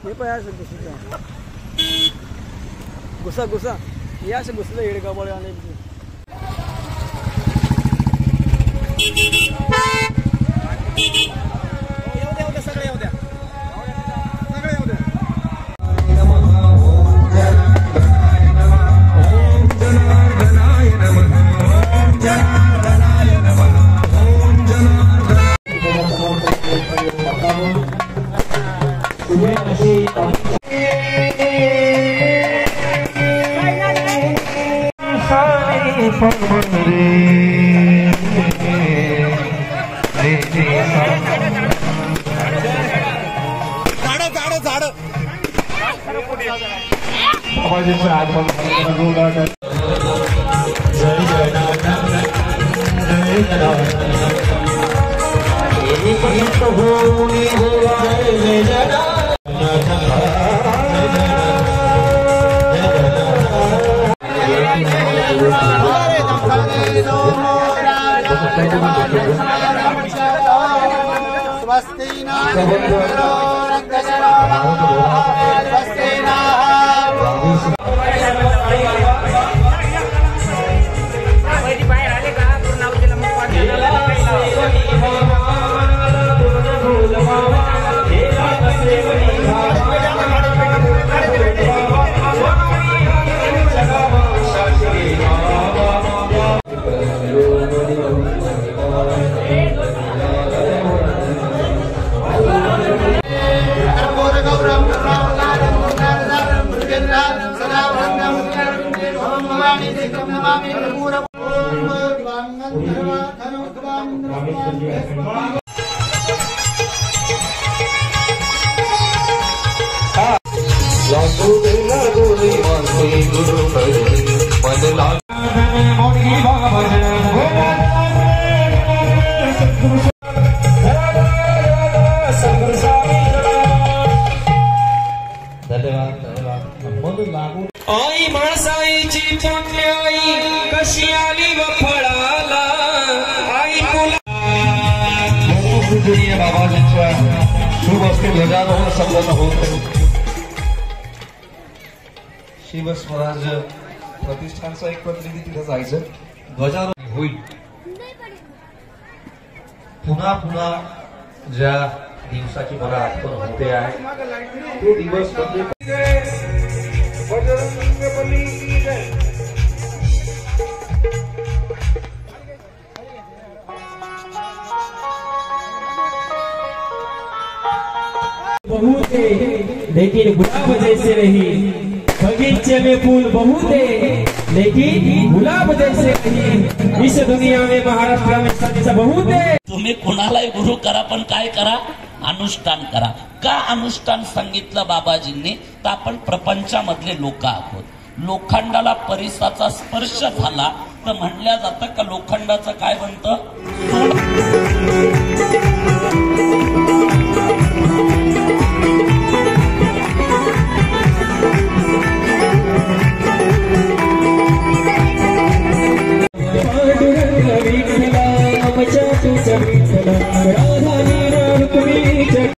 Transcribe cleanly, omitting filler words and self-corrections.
हे पण असं घुसा घुसा हे असं घुसलं येडगाबाळे आणि आई माणसाईची चोटली कशी आली व फळाला आई तुला बाबाजींच्या शुभ असते ध्वजारोहण संपन्न होत शिवस्वराज प्रतिष्ठानचं एक प्रतिनिधी तिथे जायचं ध्वजारोहण होईल पुन्हा पुन्हा ज्या दिवसाची मला आठवण होते आहे तो दिवस बहुत है लेकिन गुलाब जैसे नहीं, बगीचे में फूल बहुत है लेकिन गुलाब जैसे नहीं। इस दुनिया में महाराष्ट्र में सत्य बहुत है। तुम्ही कोणालाही गुरु करा पण काय करा, अनुष्ठान करा। का अनुष्ठान सांगितलं बाबाजींनी? तर आपण प्रपंचामधले लोक आहोत। लोखंडाला परिसाचा स्पर्श झाला तर म्हणल्या जातं का लोखंडाचं काय बनतं?